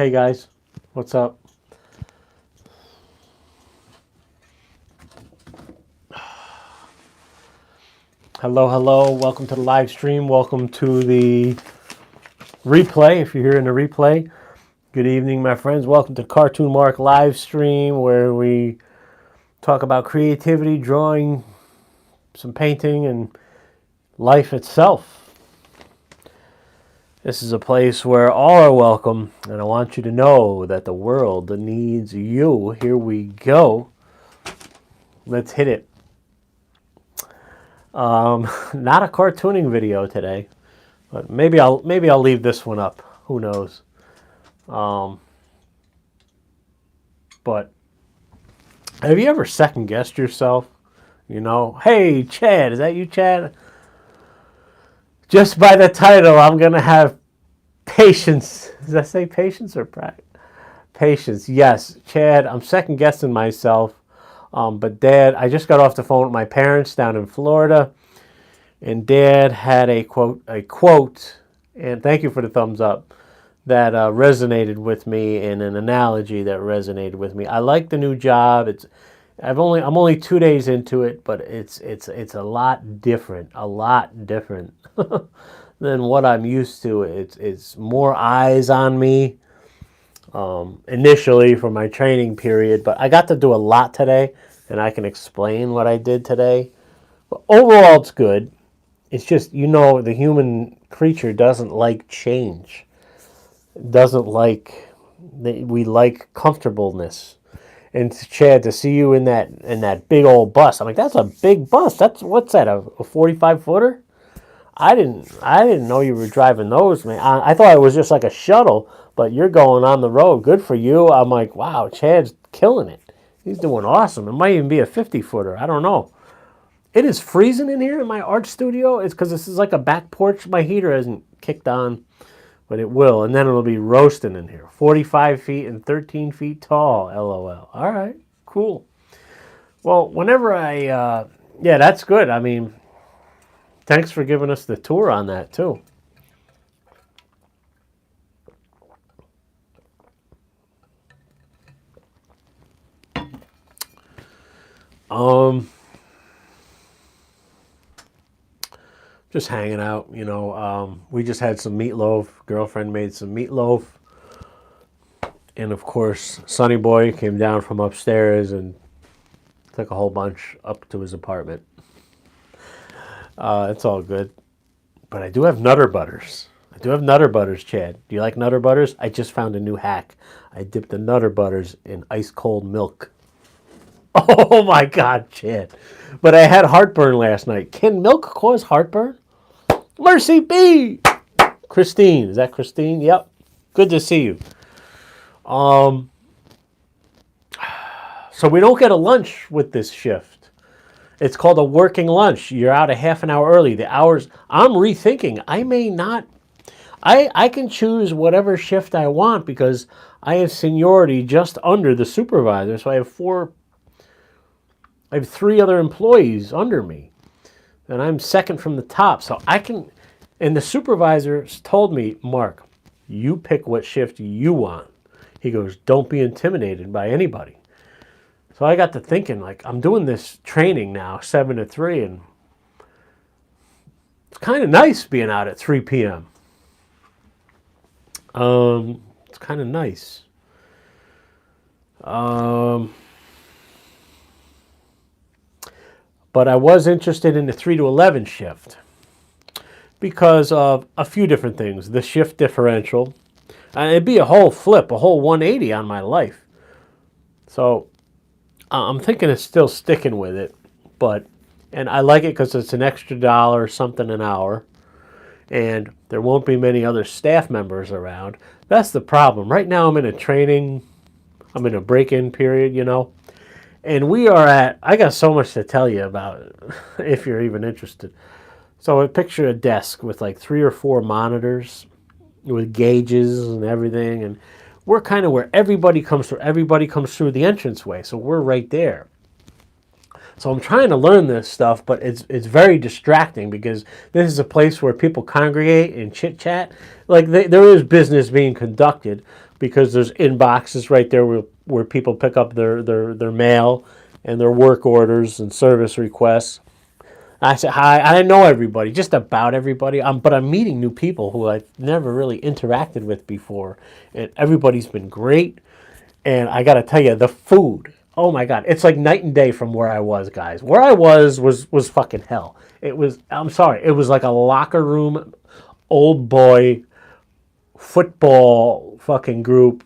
Hey guys, what's up? Hello. Welcome to the live stream. Welcome to the replay. If you're here in the replay, good evening, my friends. Welcome to Cartoon Mark live stream, where we talk about creativity, drawing, some painting, and life itself. This is a place where all are welcome, and I want you to know that the world needs you. Here we go. Let's hit it. Not a cartooning video today, but maybe I'll leave this one up. Who knows? But have you ever second guessed yourself? You know, hey Chad, is that you, Chad? Just by the title, I'm gonna have patience. Does that say patience or practice? Patience. Yes, Chad. I'm second guessing myself. But Dad, I just got off the phone with my parents down in Florida, and Dad had a quote, and thank you for the thumbs up, that resonated with me, and an analogy that resonated with me. I like the new job. I'm only 2 days into it, but it's a lot different, than what I'm used to. It's more eyes on me. Initially for my training period, but I got to do a lot today, and I can explain what I did today. But overall, it's good. It's just, the human creature doesn't like change. Doesn't like, we like comfortableness. And Chad, to see you in that big old bus, I'm like, that's a big bus. What's that? A 45-footer? I didn't know you were driving those, man. I thought it was just like a shuttle, but you're going on the road. Good for you. I'm like, wow, Chad's killing it. He's doing awesome. It might even be a 50-footer. I don't know. It is freezing in here in my art studio. It's because this is like a back porch. My heater hasn't kicked on, but it will. And then it'll be roasting in here. 45 feet and 13 feet tall, LOL. All right, cool. Well, whenever yeah, that's good. I mean, thanks for giving us the tour on that, too. Just hanging out, we just had some meatloaf. Girlfriend made some meatloaf. And, of course, Sonny Boy came down from upstairs and took a whole bunch up to his apartment. It's all good. But I do have Nutter Butters. Chad. Do you like Nutter Butters? I just found a new hack. I dipped the Nutter Butters in ice cold milk. Oh my God, Chad. But I had heartburn last night. Can milk cause heartburn? Mercy be! Christine. Is that Christine? Yep. Good to see you. So we don't get a lunch with this shift. It's called a working lunch. You're out a half an hour early. The hours, I'm rethinking. I may not, I can choose whatever shift I want because I have seniority just under the supervisor. So I have 3 other employees under me. And I'm second from the top. So I can, and the supervisor told me, Mark, you pick what shift you want. He goes, don't be intimidated by anybody. So I got to thinking, like, I'm doing this training now, 7 to 3, and it's kind of nice being out at 3 p.m. It's kind of nice. But I was interested in the 3 to 11 shift because of a few different things. The shift differential. It'd be a whole flip, a whole 180 on my life. So I'm thinking of still sticking with it. And I like it because it's an extra $1 something an hour. And there won't be many other staff members around. That's the problem. Right now I'm in a break-in period, And I got so much to tell you about it, if you're even interested. So I picture a desk with like 3 or 4 monitors with gauges and everything. And we're kind of where everybody comes through. Everybody comes through the entranceway. So we're right there. So I'm trying to learn this stuff, but it's very distracting because this is a place where people congregate and chit chat. Like there is business being conducted because there's inboxes right there where people pick up their mail and their work orders and service requests. I said hi. I know everybody, just about everybody. But I'm meeting new people who I've never really interacted with before, and everybody's been great. And I got to tell you, the food. Oh my God, it's like night and day from where I was, guys. Where I was fucking hell. It was. I'm sorry. It was like a locker room, old boy, football fucking group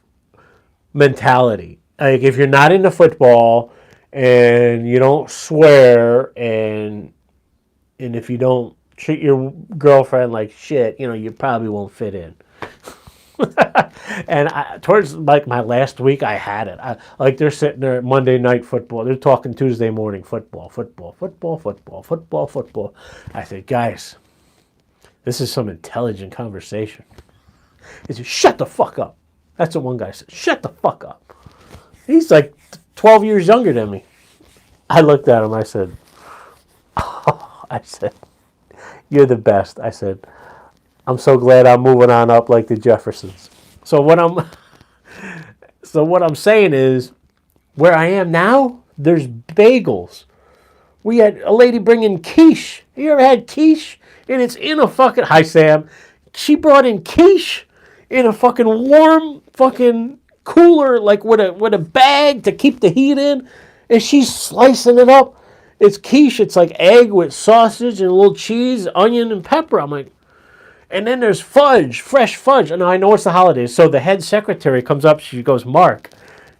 mentality. Like if you're not into football and you don't swear and if you don't treat your girlfriend like shit, you probably won't fit in. And towards like my last week, I had it. Like they're sitting there at Monday night football. They're talking Tuesday morning football. I said, guys, this is some intelligent conversation. He said, shut the fuck up. That's what one guy said. Shut the fuck up. He's like 12 years younger than me. I looked at him. I said, you're the best. I said, I'm so glad I'm moving on up like the Jeffersons. So what I'm saying is, where I am now, there's bagels. We had a lady bring in quiche. You ever had quiche? And it's in a fucking... Hi, Sam. She brought in quiche in a fucking warm fucking cooler, like with a bag to keep the heat in. And she's slicing it up. It's quiche. It's like egg with sausage and a little cheese, onion, and pepper. I'm like... And then there's fudge, fresh fudge. And I know it's the holidays. So the head secretary comes up. She goes, Mark,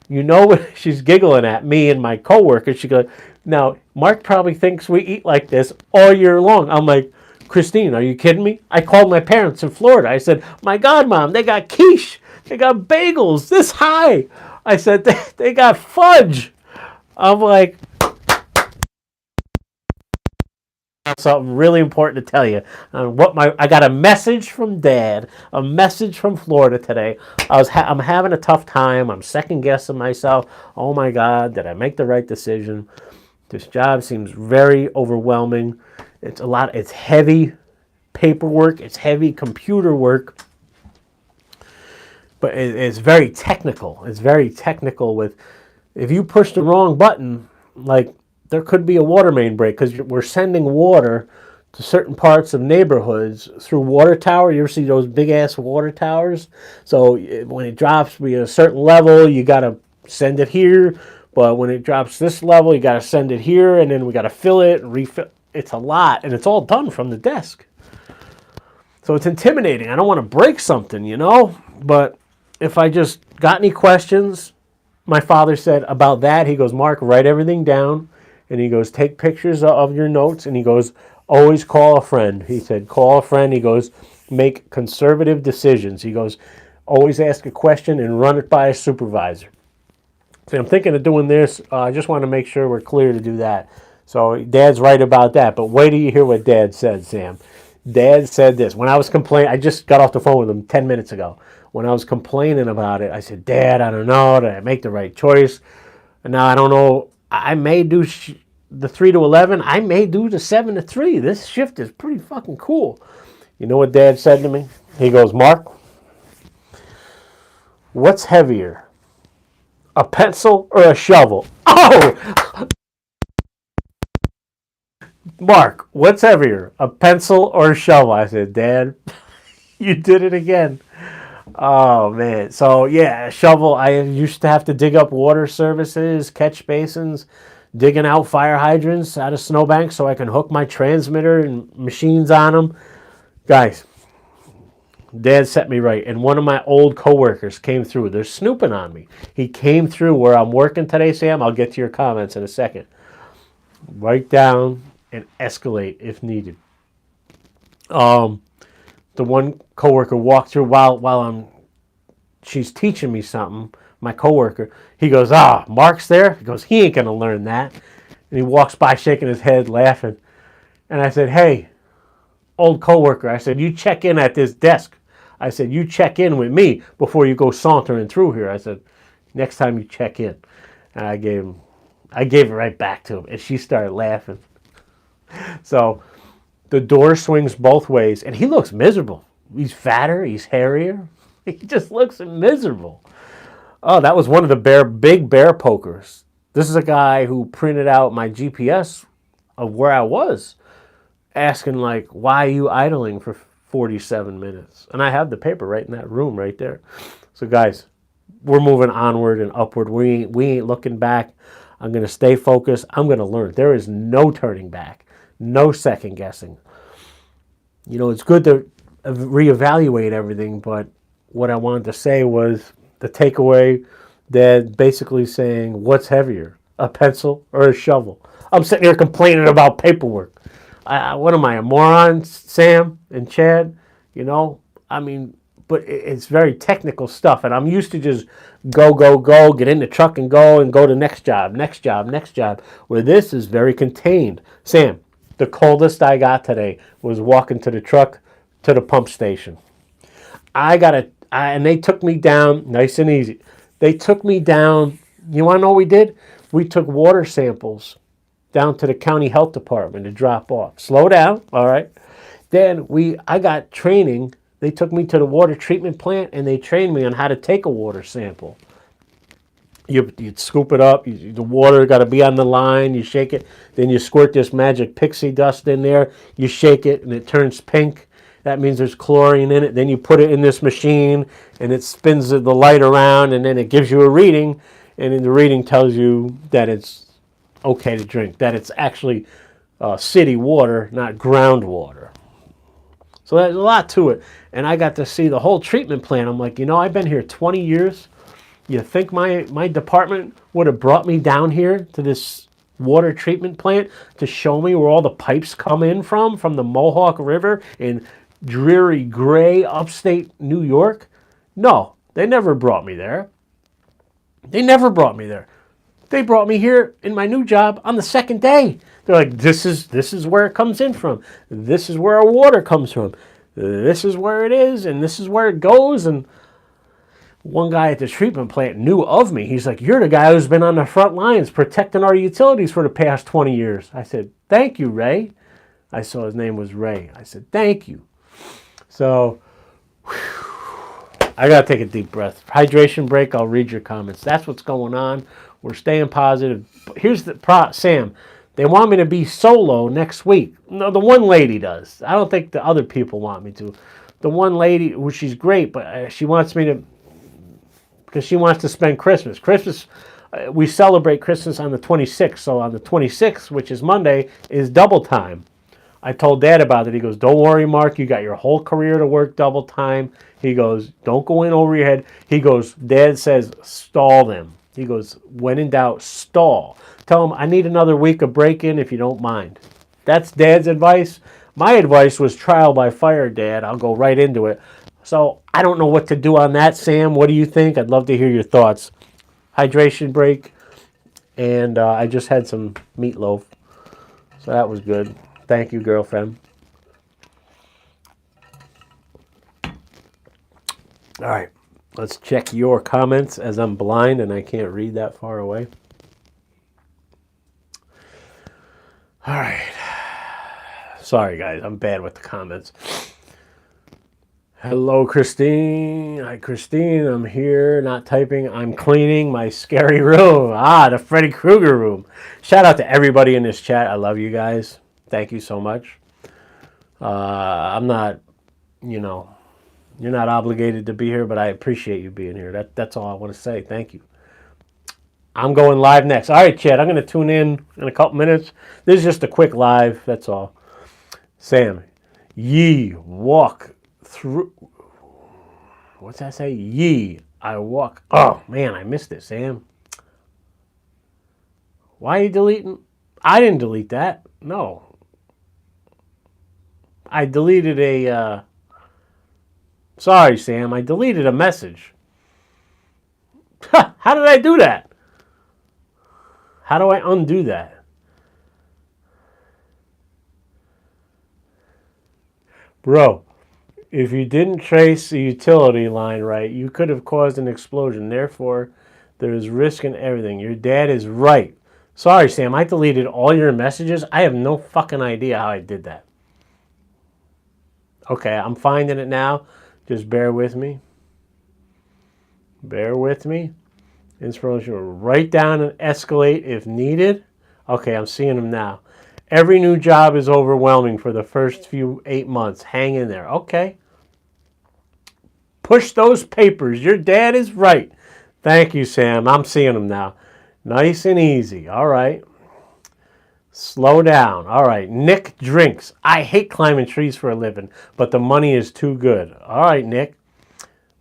you know what? She's giggling at me and my coworker. She goes, now, Mark probably thinks we eat like this all year long. I'm like, Christine, are you kidding me? I called my parents in Florida. I said, my God, Mom, they got quiche. They got bagels this high. I said, they got fudge. I'm like... Something really important to tell you. I got a message from Dad, a message from Florida today. I'm having a tough time. I'm second guessing myself. Oh my God, did I make the right decision? This job seems very overwhelming. It's heavy paperwork. It's heavy computer work. But it's very technical. It's very technical with, if you push the wrong button, like, there could be a water main break because we're sending water to certain parts of neighborhoods through water tower. You ever see those big ass water towers? So when it drops at a certain level, you got to send it here. But when it drops this level, you got to send it here, and then we got to fill it and refill. It's a lot, and it's all done from the desk. So it's intimidating. I don't want to break something, But if I just got any questions, my father said about that, he goes, Mark, write everything down. And he goes, take pictures of your notes. And he goes, always call a friend. He said, call a friend. He goes, make conservative decisions. He goes, always ask a question and run it by a supervisor. So I'm thinking of doing this. I just want to make sure we're clear to do that. So Dad's right about that. But wait till you hear what Dad said, Sam. Dad said this. When I was complaining, I just got off the phone with him 10 minutes ago. When I was complaining about it, I said, Dad, I don't know. Did I make the right choice? And now I don't know. I may do the 3 to 11. I may do the 7 to 3. This shift is pretty fucking cool. You know what Dad said to me? He goes, Mark, what's heavier, a pencil or a shovel? Oh! Mark, what's heavier, a pencil or a shovel? I said, Dad, you did it again. Oh, man. So, yeah, a shovel. I used to have to dig up water services, catch basins, digging out fire hydrants out of snowbanks so I can hook my transmitter and machines on them. Guys, Dad set me right. And one of my old coworkers came through. They're snooping on me. He came through where I'm working today, Sam. I'll get to your comments in a second. Write down and escalate if needed. The one coworker walked through while she's teaching me something, my coworker. He goes, Mark's there? He goes, he ain't going to learn that. And he walks by shaking his head, laughing. And I said, hey, old coworker, I said, you check in at this desk. I said, you check in with me before you go sauntering through here. I said, next time you check in. And I I gave it right back to him, and she started laughing. So the door swings both ways, and he looks miserable. He's fatter, he's hairier. He just looks miserable. Oh, that was one of the big bear pokers. This is a guy who printed out my GPS of where I was, asking like, why are you idling for 47 minutes? And I have the paper right in that room right there. So guys, we're moving onward and upward. We ain't looking back. I'm going to stay focused. I'm going to learn. There is no turning back, no second guessing. You know, it's good to reevaluate everything, but what I wanted to say was the takeaway that basically saying, what's heavier, a pencil or a shovel? I'm sitting here complaining about paperwork. What am I, a moron, Sam and Chad? You know, I mean, but it's very technical stuff, and I'm used to just go, get in the truck and go to next job. Where this is very contained. Sam, the coldest I got today was walking to the truck to the pump station. And they took me down nice and easy. They took me down. You want to know what we did? We took water samples down to the county health department to drop off. Slow down, all right? Then I got training. They took me to the water treatment plant, and they trained me on how to take a water sample. You'd scoop it up. The water got to be on the line. You shake it. Then you squirt this magic pixie dust in there. You shake it, and it turns pink. That means there's chlorine in it. Then you put it in this machine, and it spins the light around, and then it gives you a reading. And then the reading tells you that it's okay to drink, that it's actually city water, not groundwater. So there's a lot to it. And I got to see the whole treatment plant. I'm like, I've been here 20 years. You think my department would have brought me down here to this water treatment plant to show me where all the pipes come in from the Mohawk River in dreary gray upstate New York? No, they never brought me there. They brought me here in my new job on the second day. They're like, this is where it comes in from. This is where our water comes from. This is where it is, and this is where it goes. And one guy at the treatment plant knew of me. He's like, you're the guy who's been on the front lines protecting our utilities for the past 20 years. I said, thank you, Ray. I saw his name was Ray. I said, thank you. So, I got to take a deep breath. Hydration break. I'll read your comments. That's what's going on. We're staying positive. Here's the Sam. They want me to be solo next week. No, the one lady does. I don't think the other people want me to. The one lady, which she's great, but she wants me to, because she wants to spend Christmas. We celebrate Christmas on the 26th. So on the 26th, which is Monday, is double time. I told Dad about it. He goes, don't worry, Mark. You got your whole career to work double time. He goes, don't go in over your head. He goes, Dad says, stall them. He goes, when in doubt, stall. Tell him, I need another week of break-in if you don't mind. That's Dad's advice. My advice was trial by fire, Dad. I'll go right into it. So I don't know what to do on that, Sam. What do you think? I'd love to hear your thoughts. Hydration break. And I just had some meatloaf. So that was good. Thank you, girlfriend. All right, let's check your comments as I'm blind and I can't read that far away. All right. Sorry, guys. I'm bad with the comments. Hello, Christine. Hi, Christine. I'm here, not typing. I'm cleaning my scary room. The Freddy Krueger room. Shout out to everybody in this chat. I love you guys. Thank you so much. I'm not, you're not obligated to be here, but I appreciate you being here. That's all I want to say. Thank you. I'm going live next. All right, Chad, I'm going to tune in a couple minutes. This is just a quick live. That's all. Sam, ye walk through. What's that say? Ye, I walk. Oh, man, I missed it, Sam. Why are you deleting? I didn't delete that. No. I deleted a... Sorry, Sam. I deleted a message. How did I do that? How do I undo that? Bro, if you didn't trace the utility line right, you could have caused an explosion. Therefore, there is risk in everything. Your dad is right. Sorry, Sam. I deleted all your messages. I have no fucking idea how I did that. Okay, I'm finding it now. Just bear with me. Bear with me. Inspirational. Write down and escalate if needed. Okay, I'm seeing them now. Every new job is overwhelming for the first few 8 months. Hang in there. Okay. Push those papers. Your dad is right. Thank you, Sam. I'm seeing them now. Nice and easy. All right. Slow down. All right. Nick drinks. I hate climbing trees for a living, but the money is too good. All right, Nick.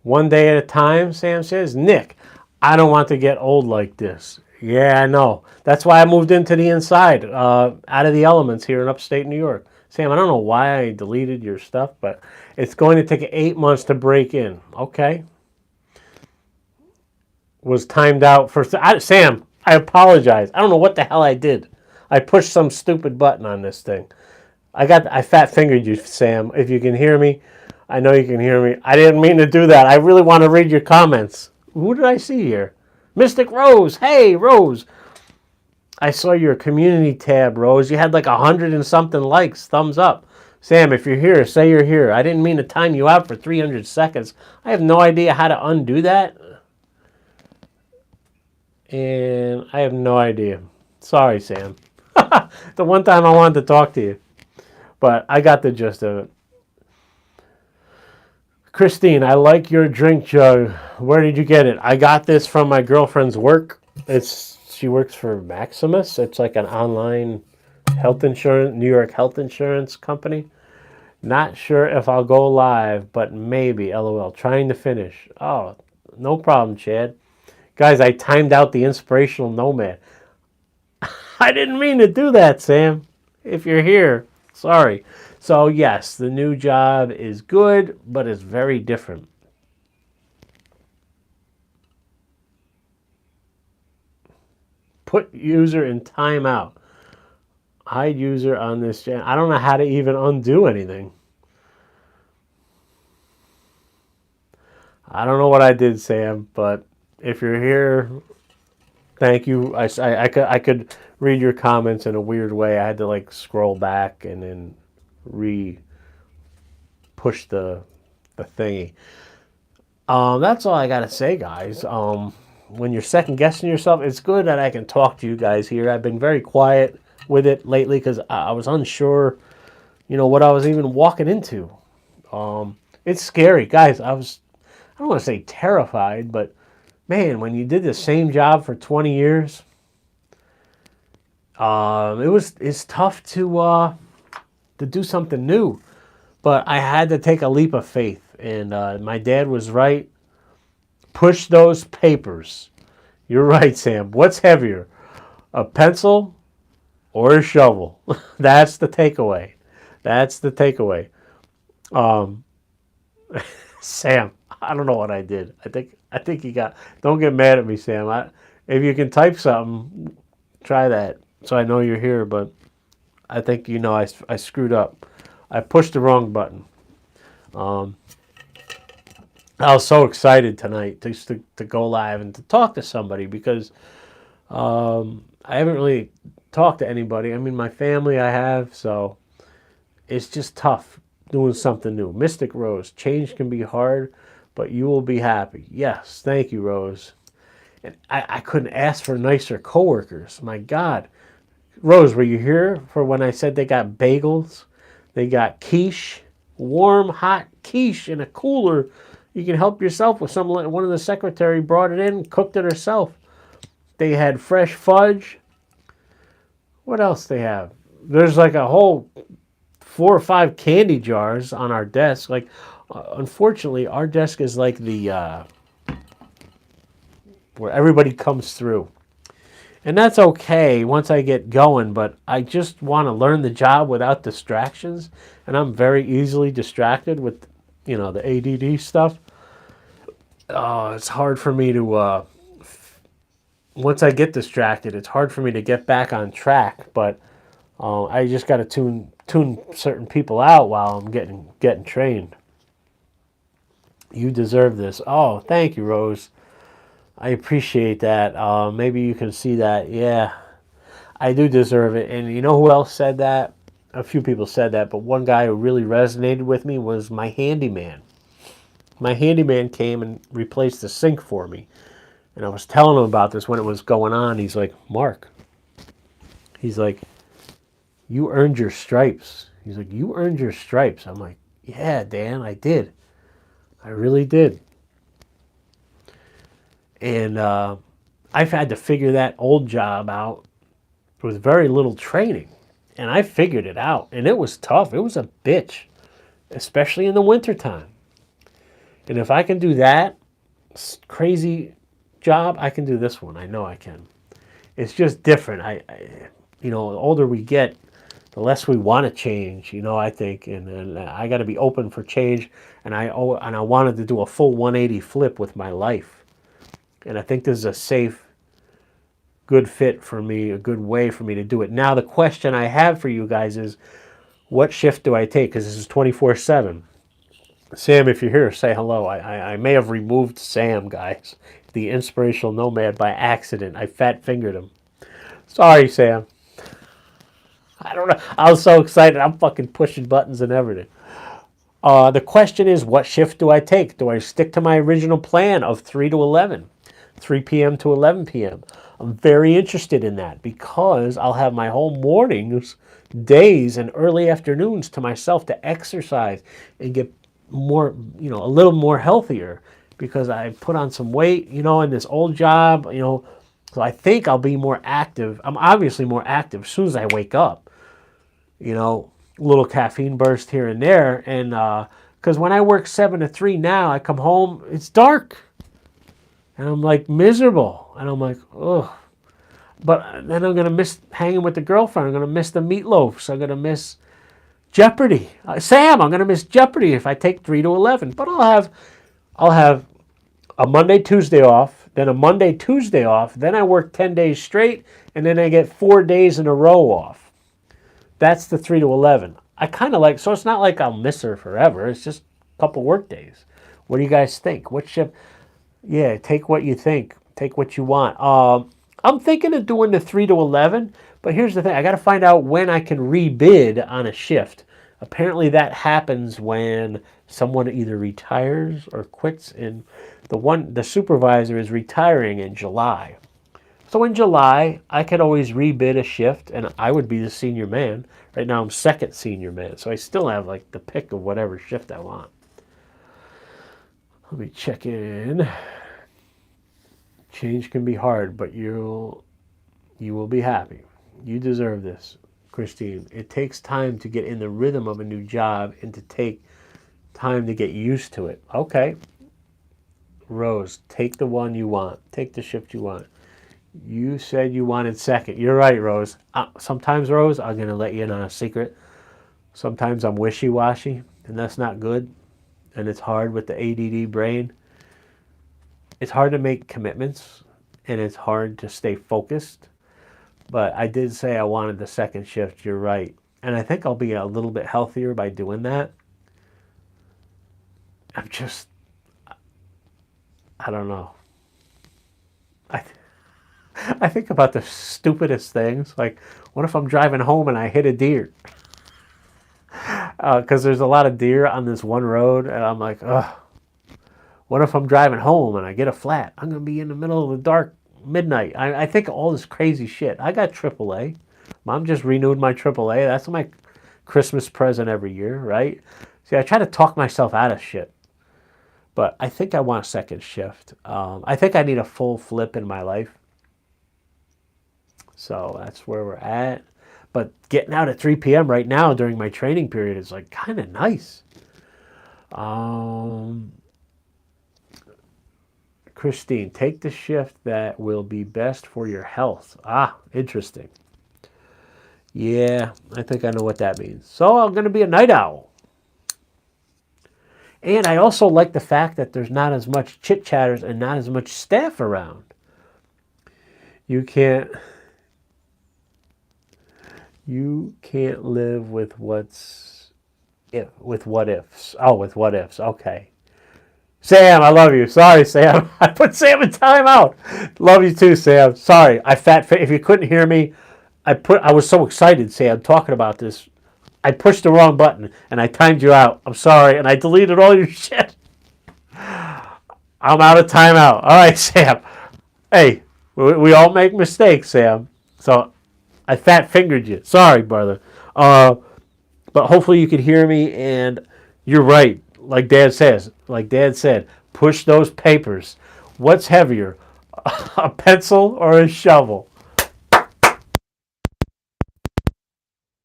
One day at a time, Sam says. Nick, I don't want to get old like this. Yeah, I know. That's why I moved into the inside, out of the elements here in upstate New York. Sam, I don't know why I deleted your stuff, but it's going to take 8 months to break in. Okay. Was timed out for... Sam, I apologize. I don't know what the hell I did. I pushed some stupid button on this thing. I fat fingered you, Sam. If you can hear me, I know you can hear me. I didn't mean to do that. I really want to read your comments. Who did I see here? Mystic Rose. Hey, Rose. I saw your community tab, Rose. You had like 100 and something likes. Thumbs up. Sam, if you're here, say you're here. I didn't mean to time you out for 300 seconds. I have no idea how to undo that. And I have no idea. Sorry, Sam. The one time I wanted to talk to you. But I got the gist of it. Christine, I like your drink jug. Where did you get it? I got this from my girlfriend's work. She works for Maximus. It's like an online health insurance, New York health insurance company. Not sure if I'll go live, but maybe. LOL. Trying to finish. Oh, no problem, Chad. Guys, I timed out the inspirational nomad. I didn't mean to do that, Sam. If you're here, sorry. So, yes, the new job is good, but it's very different. Put user in timeout. Hide user on this channel. I don't know how to even undo anything. I don't know what I did, Sam, but if you're here, thank you. I could read your comments in a weird way. I had to like scroll back and then push the thingy. That's all I gotta say, guys. When you're second guessing yourself, it's good that I can talk to you guys here. I've been very quiet with it lately because I was unsure, what I was even walking into. It's scary, guys. I don't want to say terrified, but man, when you did the same job for 20 years, it's tough to do something new. But I had to take a leap of faith, and my dad was right. Push those papers. You're right, Sam. What's heavier, a pencil or a shovel? That's the takeaway. That's the takeaway. Sam, I don't know what I did. I think you got. Don't get mad at me, Sam. If you can type something, try that so I know you're here. But I think I screwed up. I pushed the wrong button. I was so excited tonight to go live and to talk to somebody because I haven't really talked to anybody. I mean, my family I have, so it's just tough doing something new. Mystic Rose, change can be hard, but you will be happy. Yes, thank you, Rose. And I couldn't ask for nicer coworkers. My God. Rose, were you here for when I said they got bagels? They got quiche, warm, hot quiche in a cooler. You can help yourself with some. One of the secretary brought it in, cooked it herself. They had fresh fudge. What else they have? There's like a whole 4 or 5 candy jars on our desk. Like, unfortunately, our desk is like the where everybody comes through. And that's okay once I get going, but I just want to learn the job without distractions. And I'm very easily distracted with, the ADD stuff. It's hard for me to, once I get distracted, it's hard for me to get back on track. But I just got to tune certain people out while I'm getting trained. You deserve this. Oh, thank you, Rose. I appreciate that. Maybe you can see that. Yeah. I do deserve it. And you know who else said that? A few people said that, but one guy who really resonated with me was my handyman. My handyman came and replaced the sink for me. And I was telling him about this when it was going on. He's like, Mark, he's like, you earned your stripes. He's like, you earned your stripes. I'm like, yeah, Dan, I did. I really did. And I've had to figure that old job out with very little training. And I figured it out. And it was tough. It was a bitch, especially in the wintertime. And if I can do that crazy job, I can do this one. I know I can. It's just different. The older we get, the less we want to change, I think. And I got to be open for change. And I wanted to do a full 180 flip with my life. And I think this is a safe, good fit for me, a good way for me to do it. Now, the question I have for you guys is, what shift do I take? Because this is 24/7. Sam, if you're here, say hello. I may have removed Sam, guys, the inspirational nomad, by accident. I fat-fingered him. Sorry, Sam. I don't know. I was so excited. I'm fucking pushing buttons and everything. The question is, what shift do I take? Do I stick to my original plan of 3 to 11? 3 p.m. to 11 p.m.? I'm very interested in that because I'll have my whole mornings, days, and early afternoons to myself to exercise and get more, a little more healthier because I put on some weight, in this old job, so I think I'll be more active. I'm obviously more active as soon as I wake up, little caffeine burst here and there. And because when I work 7 to 3 now, I come home, it's dark. And I'm like miserable. And I'm like, ugh. But then I'm going to miss hanging with the girlfriend. I'm going to miss the meatloafs. I'm going to miss Jeopardy. Sam, I'm going to miss Jeopardy if I take 3 to 11. But I'll have a Monday, Tuesday off, then a Monday, Tuesday off. Then I work 10 days straight, and then I get 4 days in a row off. That's the 3 to 11. I kind of like, so it's not like I'll miss her forever. It's just a couple work days. What do you guys think? What shift? Yeah, take what you think. Take what you want. I'm thinking of doing the 3 to 11, but here's the thing. I got to find out when I can rebid on a shift. Apparently that happens when someone either retires or quits, and the supervisor is retiring in July. So in July, I could always rebid a shift, and I would be the senior man. Right now I'm second senior man, so I still have like the pick of whatever shift I want. Let me check in. Change can be hard, but you will be happy. You deserve this, Christine. It takes time to get in the rhythm of a new job and to take time to get used to it. Okay. Rose, take the one you want. Take the shift you want. You said you wanted second. You're right, Rose. Sometimes, Rose, I'm going to let you in on a secret. Sometimes I'm wishy-washy, and that's not good. And it's hard with the ADD brain. It's hard to make commitments, and it's hard to stay focused. But I did say I wanted the second shift. You're right. And I think I'll be a little bit healthier by doing that. I don't know. I think about the stupidest things. Like, what if I'm driving home and I hit a deer? Because there's a lot of deer on this one road, and I'm like, ugh. What if I'm driving home and I get a flat? I'm going to be in the middle of the dark midnight. I think of all this crazy shit. I got AAA. Mom just renewed my AAA. That's my Christmas present every year, right? See, I try to talk myself out of shit. But I think I want a second shift. I think I need a full flip in my life. So that's where we're at. But getting out at 3 p.m. right now during my training period is like kind of nice. Christine, take the shift that will be best for your health. Interesting. Yeah, I think I know what that means. So I'm going to be a night owl. And I also like the fact that there's not as much chit-chatters and not as much staff around. You can't live with what ifs. Oh, with what ifs. Okay. Sam, I love you. Sorry, Sam. I put Sam in timeout. Love you too, Sam. Sorry, if you couldn't hear me, I was so excited, Sam, talking about this. I pushed the wrong button and I timed you out. I'm sorry, and I deleted all your shit. I'm out of timeout. All right, Sam. Hey, we all make mistakes, Sam. So I fat fingered you. Sorry, brother. But hopefully you could hear me, and you're right. Like Dad said, push those papers. What's heavier, a pencil or a shovel?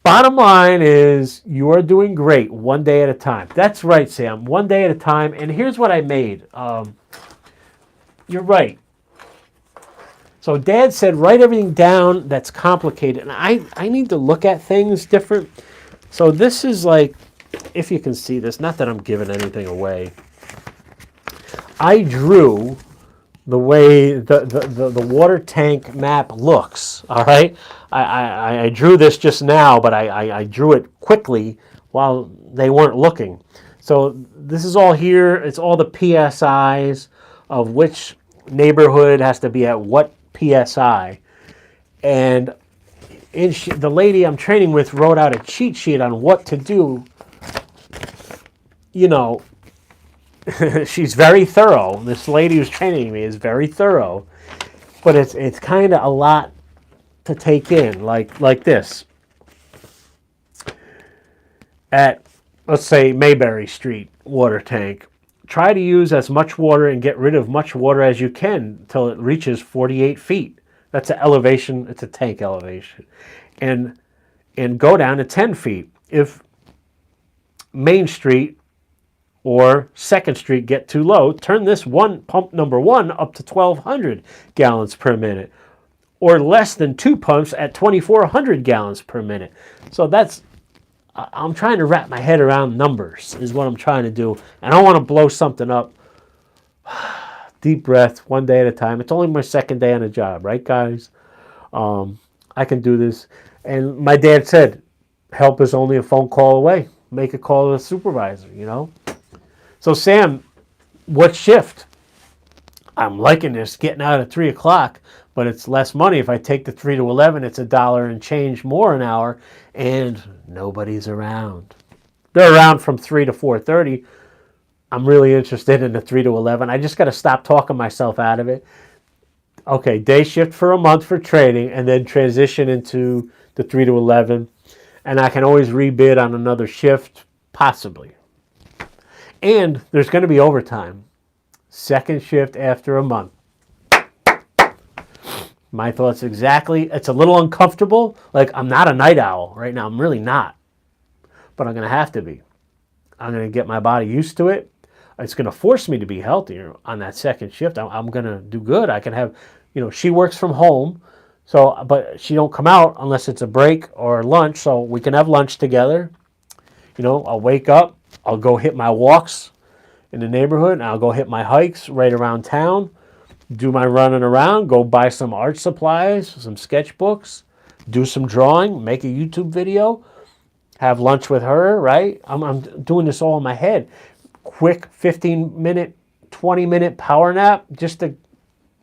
Bottom line is you are doing great one day at a time. That's right, Sam. One day at a time. And here's what I made. You're right. So Dad said write everything down that's complicated. And I need to look at things different. So this is like, if you can see this, not that I'm giving anything away. I drew the way the water tank map looks. All right, I drew this just now, but I drew it quickly while they weren't looking. So this is all here. It's all the PSIs of which neighborhood has to be at what PSI. And the lady I'm training with wrote out a cheat sheet on what to do. You know, she's very thorough. This lady who's training me is very thorough, but it's kind of a lot to take in. Like this at, let's say, Mayberry Street water tank. Try to use as much water and get rid of much water as you can until it reaches 48 feet. That's an elevation. It's a tank elevation, and go down to 10 feet. If Main Street or 2nd Street get too low, turn this one pump number 1 up to 1,200 gallons per minute, or less than 2 pumps at 2,400 gallons per minute. So I'm trying to wrap my head around numbers is what I'm trying to do. And I don't want to blow something up. Deep breath, one day at a time. It's only my 2nd day on the job, right, guys? I can do this. And my dad said, help is only a phone call away. Make a call to the supervisor, you know? So, Sam, what shift? I'm liking this, getting out at 3 o'clock, but it's less money. If I take the 3 to 11, it's $1 and change more an hour, and nobody's around. They're around from 3 to 4:30. I'm really interested in the 3 to 11. I just got to stop talking myself out of it. Okay, day shift for a month for training, and then transition into the 3 to 11. And I can always rebid on another shift, possibly. And there's going to be overtime. 2nd shift after a month. My thoughts exactly. It's a little uncomfortable. Like, I'm not a night owl right now. I'm really not. But I'm going to have to be. I'm going to get my body used to it. It's going to force me to be healthier on that 2nd shift. I'm going to do good. I can have, she works from home. So, but she don't come out unless it's a break or lunch. So we can have lunch together. I'll wake up. I'll go hit my walks in the neighborhood. And I'll go hit my hikes right around town. Do my running around. Go buy some art supplies, some sketchbooks. Do some drawing. Make a YouTube video. Have lunch with her, right? I'm doing this all in my head. Quick 15-minute, 20-minute power nap. Just to,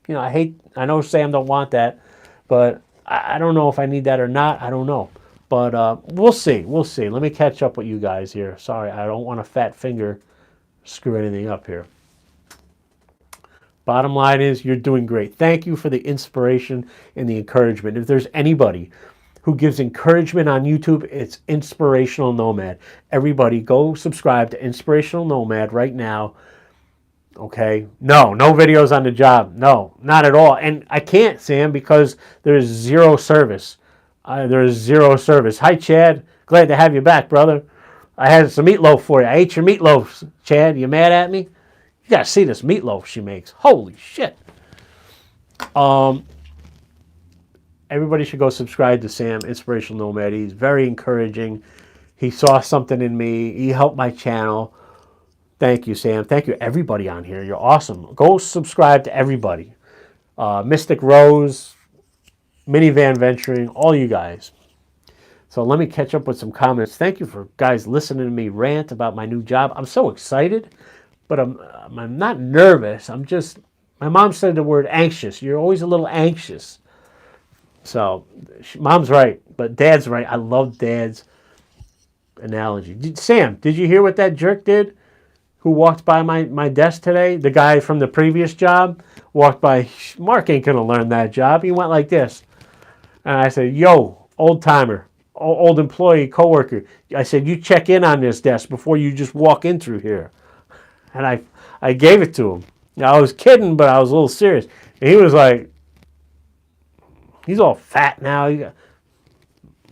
I know Sam don't want that. But I don't know if I need that or not. I don't know. But we'll see. We'll see. Let me catch up with you guys here. Sorry, I don't want a fat finger screw anything up here. Bottom line is you're doing great. Thank you for the inspiration and the encouragement. If there's anybody who gives encouragement on YouTube, it's Inspirational Nomad. Everybody go subscribe to Inspirational Nomad right now. Okay, no videos on the job. No, not at all. And I can't, Sam, because there's zero service. There's zero service. Hi, Chad. Glad to have you back, brother. I had some meatloaf for you. I ate your meatloaf, Chad. You mad at me? You got to see this meatloaf she makes. Holy shit. Everybody should go subscribe to Sam, Inspirational Nomad. He's very encouraging. He saw something in me. He helped my channel. Thank you, Sam. Thank you, everybody on here. You're awesome. Go subscribe to everybody. Mystic Rose, Minivan Venturing, all you guys. So let me catch up with some comments. Thank you for guys listening to me rant about my new job. I'm so excited, but I'm not nervous. My mom said the word anxious. You're always a little anxious. So, mom's right, but dad's right. I love dad's analogy. Sam, did you hear what that jerk did who walked by my desk today? The guy from the previous job walked by. Mark ain't going to learn that job. He went like this. And I said, yo, old timer, old employee, coworker. I said, you check in on this desk before you just walk in through here. And I gave it to him. Now, I was kidding, but I was a little serious. And he was like, he's all fat now.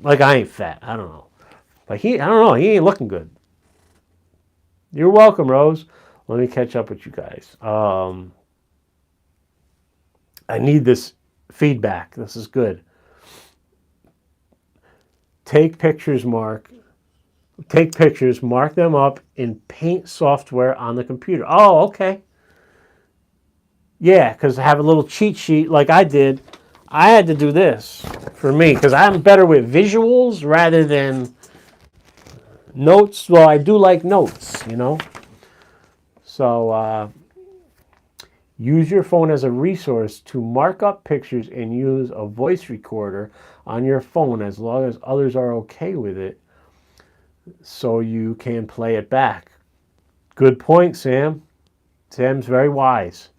Like I ain't fat. I don't know. But I don't know. He ain't looking good. You're welcome, Rose. Let me catch up with you guys. I need this feedback. This is good. Take pictures, Mark. Take pictures, mark them up in Paint software on the computer. Oh, okay. Yeah, because I have a little cheat sheet like I did. I had to do this for me because I'm better with visuals rather than notes. Well, I do like notes, you know. So use your phone as a resource to mark up pictures and use a voice recorder on your phone as long as others are okay with it so you can play it back. Good point, Sam. Sam's very wise.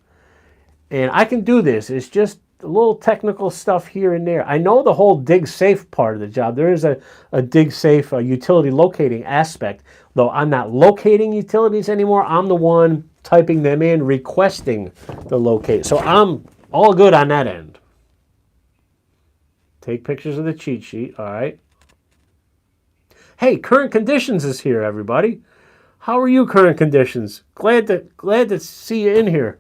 And I can do this. It's just a little technical stuff here and there. I know the whole dig safe part of the job. There is a dig safe utility locating aspect, though I'm not locating utilities anymore. I'm the one typing them in, requesting the locate. So I'm all good on that end. Take pictures of the cheat sheet. All right. Hey, Current Conditions is here, everybody. How are you, Current Conditions? Glad to see you in here.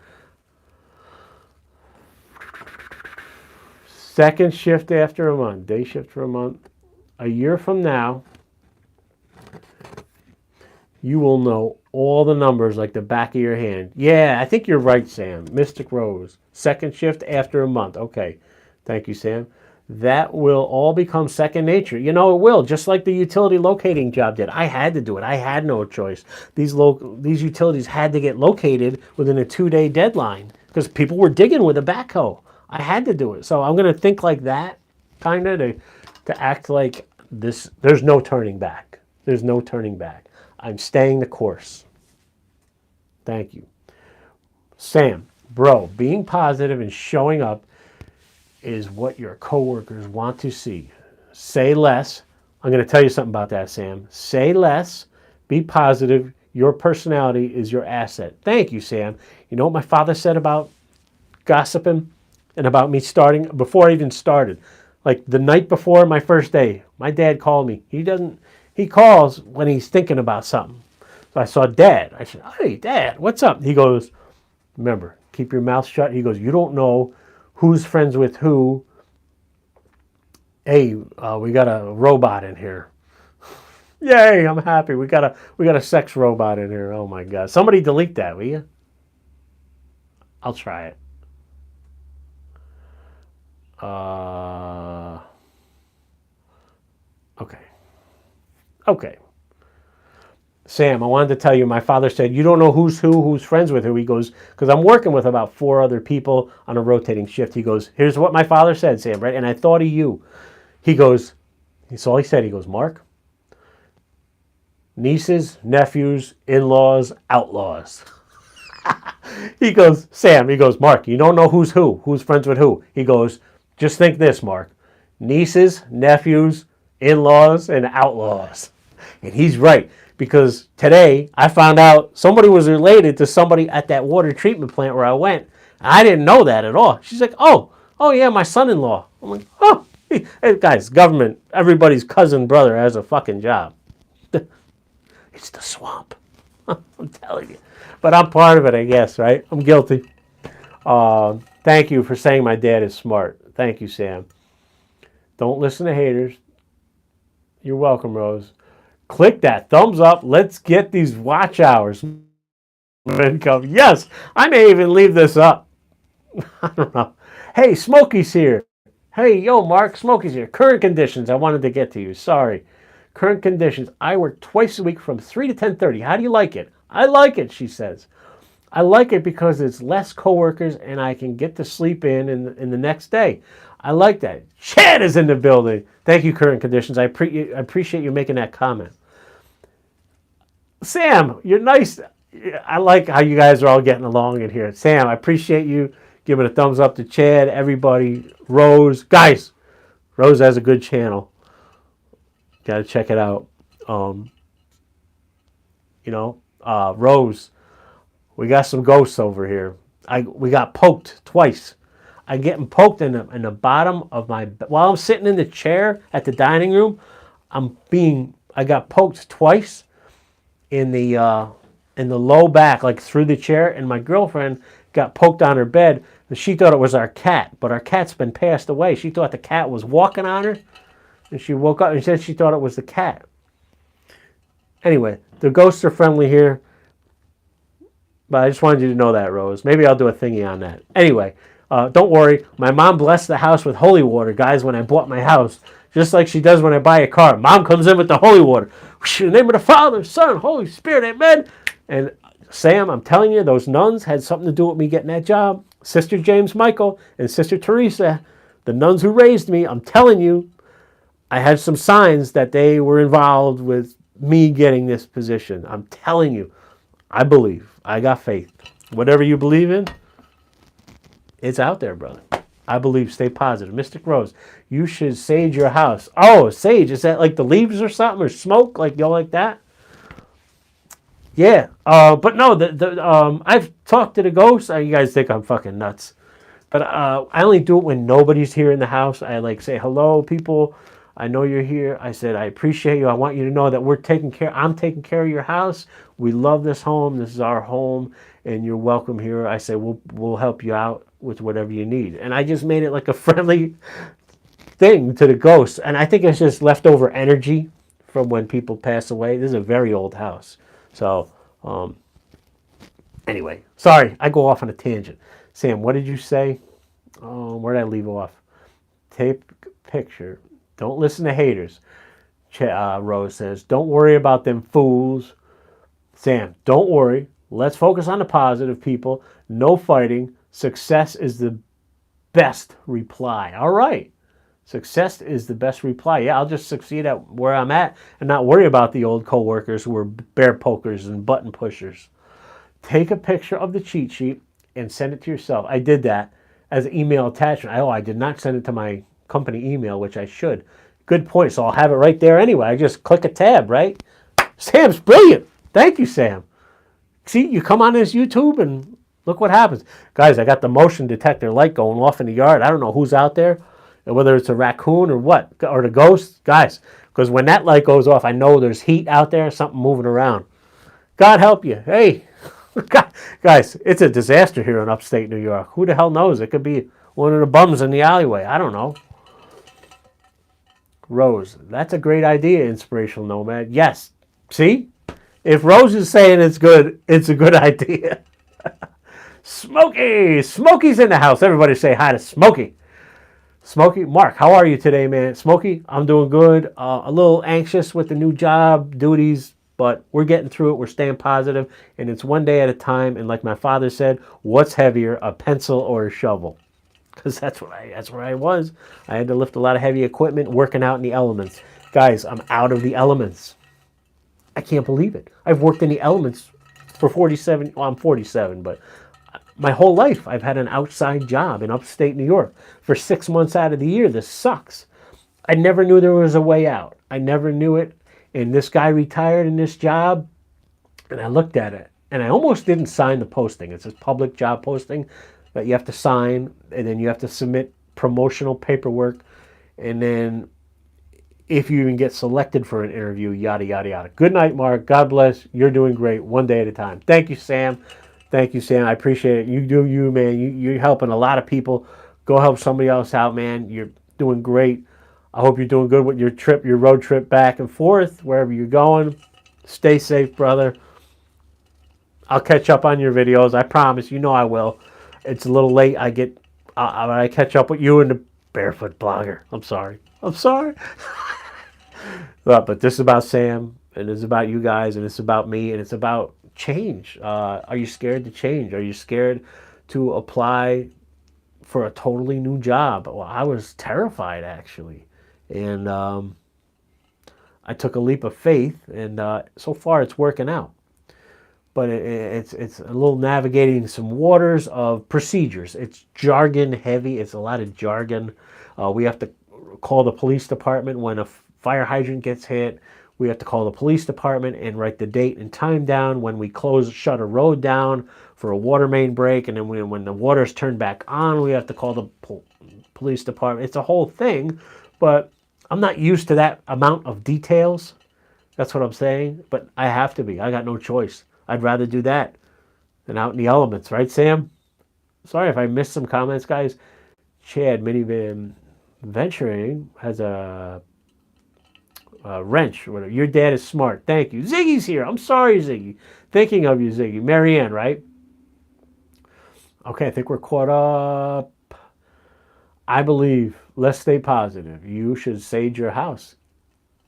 Second shift after a month, day shift for a month. A year from now, you will know all the numbers like the back of your hand. Yeah, I think you're right, Sam. Mystic Rose. Second shift after a month. Okay. Thank you, Sam. That will all become second nature. You know, it will, just like the utility locating job did. I had to do it. I had no choice. These utilities had to get located within a 2-day deadline because people were digging with a backhoe. I had to do it. So I'm going to think like that, kind of, to act like this. There's no turning back. There's no turning back. I'm staying the course. Thank you. Sam, bro, being positive and showing up is what your coworkers want to see. Say less. I'm going to tell you something about that, Sam. Say less. Be positive. Your personality is your asset. Thank you, Sam. You know what my father said about gossiping and about me starting before I even started? Like the night before my first day, my dad called me. He calls when he's thinking about something. So I saw Dad. I said, hey, Dad, what's up? He goes, remember, keep your mouth shut. He goes, you don't know who's friends with who. Hey, we got a robot in here. Yay, I'm happy. We got a sex robot in here. Oh my God. Somebody delete that, will you? I'll try it. Okay. Sam, I wanted to tell you, my father said, you don't know who's friends with who. He goes, because I'm working with about 4 other people on a rotating shift. He goes, here's what my father said, Sam, right? And I thought of you. He goes, that's all he said. He goes, Mark, nieces, nephews, in-laws, outlaws. He goes, Sam, he goes, Mark, you don't know who's friends with who. He goes, just think this, Mark, nieces, nephews, in-laws, and outlaws. And he's right. Because today I found out somebody was related to somebody at that water treatment plant where I went. I didn't know that at all. She's like, oh yeah, my son-in-law. I'm like, oh, hey, guys, government, everybody's cousin brother has a fucking job. It's the swamp. I'm telling you. But I'm part of it, I guess, right? I'm guilty. Thank you for saying my dad is smart. Thank you, Sam. Don't listen to haters. You're welcome, Rose. Click that thumbs up. Let's get these watch hours. Yes, I may even leave this up. I don't know. Hey, Smokey's here. Hey, yo, Mark, Smokey's here. Current conditions. I wanted to get to you. Sorry. Current conditions. I work twice a week from 3 to 10:30. How do you like it? I like it, she says. I like it because it's less coworkers and I can get to sleep in the next day. I like that. Chad is in the building. Thank you, Current Conditions. I appreciate you making that comment. Sam, you're nice. I like how you guys are all getting along in here. Sam, I appreciate you giving a thumbs up to Chad, everybody, Rose. Guys, Rose has a good channel. Got to check it out. Rose, we got some ghosts over here. We got poked twice. I getting poked in the bottom of my, while I'm sitting in the chair at the dining room, I got poked twice in the low back, like through the chair, and my girlfriend got poked on her bed. And she thought it was our cat, but our cat's been passed away. She thought the cat was walking on her, and she woke up and said she thought it was the cat. Anyway, the ghosts are friendly here, but I just wanted you to know that, Rose. Maybe I'll do a thingy on that. Anyway, don't worry. My mom blessed the house with holy water, guys, when I bought my house, just like she does when I buy a car. Mom comes in with the holy water. In the name of the Father, Son, Holy Spirit, amen. And Sam, I'm telling you, those nuns had something to do with me getting that job. Sister James Michael and Sister Teresa, the nuns who raised me, I'm telling you, I had some signs that they were involved with me getting this position. I'm telling you, I believe. I got faith. Whatever you believe in, it's out there, brother. I believe. Stay positive. Mystic Rose, you should sage your house. Oh, sage. Is that like the leaves or something? Or smoke? Like, y'all like that? Yeah. But no, I've talked to the ghosts. You guys think I'm fucking nuts. But I only do it when nobody's here in the house. I like say, hello, people. I know you're here. I said, I appreciate you. I want you to know that I'm taking care of your house. We love this home. This is our home, and you're welcome here. I say, we'll help you out with whatever you need. And I just made it like a friendly thing to the ghosts. And I think it's just leftover energy from when people pass away. This is a very old house. So, anyway, sorry, I go off on a tangent. Sam, what did you say? Where did I leave off? Take a picture. Don't listen to haters. Rose says, don't worry about them fools. Sam, don't worry. Let's focus on the positive, people. No fighting. Success is the best reply. All right. Success is the best reply. Yeah, I'll just succeed at where I'm at and not worry about the old coworkers who are bear pokers and button pushers. Take a picture of the cheat sheet and send it to yourself. I did that as an email attachment. I did not send it to my company email, which I should. Good point. So I'll have it right there anyway. I just click a tab, right? Sam's brilliant. Thank you, Sam. See, you come on this YouTube and look what happens. Guys, I got the motion detector light going off in the yard. I don't know who's out there, whether it's a raccoon or what, or the ghost. Guys, because when that light goes off, I know there's heat out there, something moving around. God help you. Hey, guys, it's a disaster here in upstate New York. Who the hell knows? It could be one of the bums in the alleyway. I don't know. Rose, that's a great idea, Inspirational Nomad. Yes. See? If Rose is saying it's good, it's a good idea. Smokey! Smokey's in the house. Everybody say hi to Smokey. Smokey, Mark, how are you today, man? Smokey, I'm doing good. A little anxious with the new job duties, but we're getting through it. We're staying positive, and it's one day at a time. And like my father said, what's heavier, a pencil or a shovel? Because that's where I was. I had to lift a lot of heavy equipment, working out in the elements. Guys, I'm out of the elements. I can't believe it. I've worked in the elements for 47. Well, I'm 47, but my whole life I've had an outside job in upstate New York for 6 months out of the year. This sucks. I never knew there was a way out. I never knew it. And this guy retired in this job, and I looked at it, and I almost didn't sign the posting. It's a public job posting that you have to sign, and then you have to submit promotional paperwork, and then if you even get selected for an interview, yada, yada, yada. Good night, Mark. God bless. You're doing great. One day at a time. Thank you, Sam. Thank you, Sam. I appreciate it. You do you, man. You're helping a lot of people. Go help somebody else out, man. You're doing great. I hope you're doing good with your trip, your road trip back and forth, wherever you're going. Stay safe, brother. I'll catch up on your videos. I promise. You know I will. It's a little late. I catch up with you and the Barefoot Blogger. I'm sorry. But this is about Sam, and it's about you guys, and it's about me, and it's about change. Are you scared to change? Are you scared to apply for a totally new job? Well, I was terrified actually, and I took a leap of faith, and so far it's working out. But it's a little navigating some waters of procedures. It's jargon heavy. It's a lot of jargon. We have to call the police department when a fire hydrant gets hit. We have to call the police department and write the date and time down when we shut a road down for a water main break. And then when the water's turned back on, we have to call the police department. It's a whole thing, but I'm not used to that amount of details. That's what I'm saying. But I have to be. I got no choice. I'd rather do that than out in the elements, right, Sam? Sorry if I missed some comments, guys. Chad Minivan Venturing has a wrench. Whatever. Your dad is smart. Thank you. Ziggy's here. I'm sorry, Ziggy. Thinking of you, Ziggy. Marianne, right? Okay, I think we're caught up. I believe, let's stay positive. You should sage your house.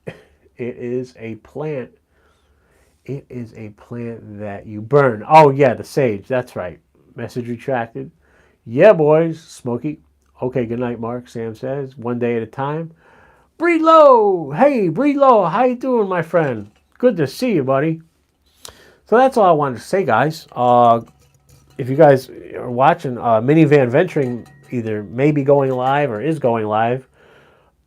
It is a plant. It is a plant that you burn. Oh, yeah, the sage. That's right. Message retracted. Yeah, boys. Smokey. Okay, good night, Mark. Sam says. One day at a time. Breed Low. Hey, Breed Low. How you doing, my friend? Good to see you, buddy. So that's all I wanted to say, guys. If you guys are watching, Minivan Venturing either may be going live or is going live.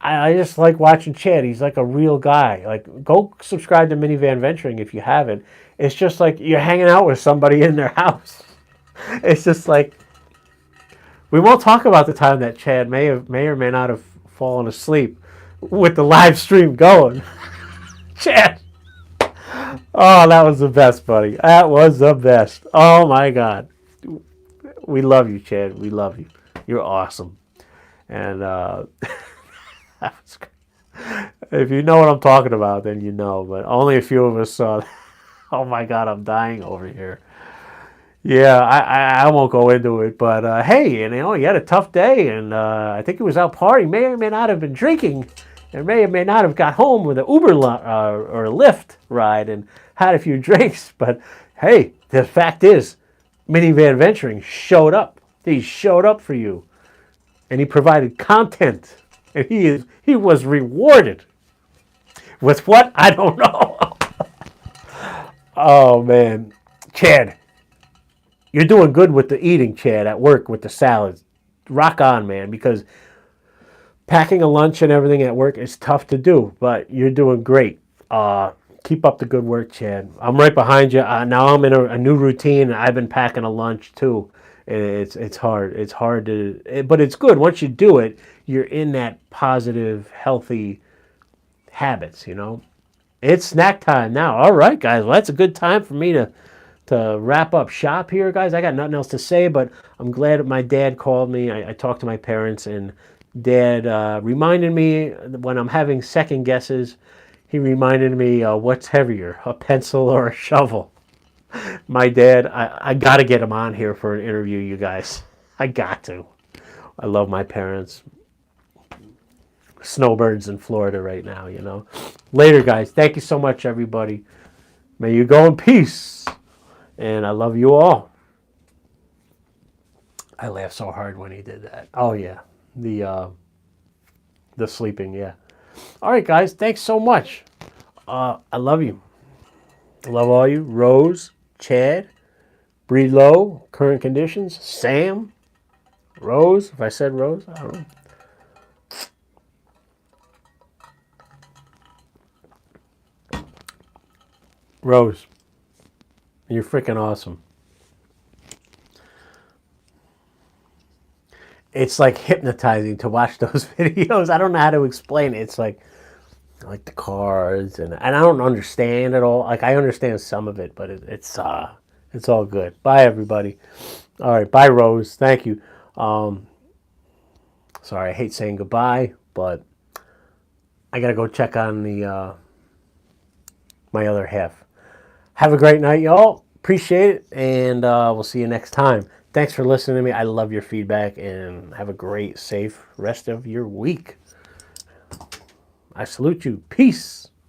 I just like watching Chad. He's like a real guy. Like, go subscribe to Minivan Venturing if you haven't. It's just like you're hanging out with somebody in their house. It's just like, we won't talk about the time that Chad may or may not have fallen asleep with the live stream going. Chad. Oh, that was the best, buddy. That was the best. Oh, my God. We love you, Chad. We love you. You're awesome. And, if you know what I'm talking about, then you know. But only a few of us saw. Oh my God, I'm dying over here. Yeah, I won't go into it. But hey, you had a tough day, and I think he was out partying. May or may not have been drinking, and may or may not have got home with an Uber or a Lyft ride and had a few drinks. But hey, the fact is, Minivan Venturing showed up. He showed up for you, and he provided content. And he was rewarded. With what? I don't know. Oh, man. Chad, you're doing good with the eating, Chad, at work with the salads. Rock on, man, because packing a lunch and everything at work is tough to do, but you're doing great. Keep up the good work, Chad. I'm right behind you. Now I'm in a new routine. I've been packing a lunch, too. It's hard. It's hard to, but it's good. Once you do it, you're in that positive, healthy habits, It's snack time now. All right, guys. Well, that's a good time for me to wrap up shop here, guys. I got nothing else to say, but I'm glad my dad called me. I talked to my parents, and Dad reminded me when I'm having second guesses, he reminded me what's heavier, a pencil or a shovel? My dad, I got to get him on here for an interview, you guys. I got to. I love my parents. Snowbirds in Florida right now, Later, guys. Thank you so much, everybody. May you go in peace. And I love you all. I laughed so hard when he did that. Oh, yeah. The sleeping, yeah. All right, guys. Thanks so much. I love you. I love all you. Rose, Chad, Breed Low, Current Conditions, Sam, Rose. If I said Rose, I don't know. Rose, you're freaking awesome. It's like hypnotizing to watch those videos. I don't know how to explain it. It's like the cards, and I don't understand it all. Like, I understand some of it, but it's all good. Bye, everybody. All right, bye, Rose. Thank you. Sorry, I hate saying goodbye, but I gotta go check on the my other half. Have a great night, y'all. Appreciate it, and we'll see you next time. Thanks for listening to me. I love your feedback, and have a great, safe rest of your week. I salute you. Peace.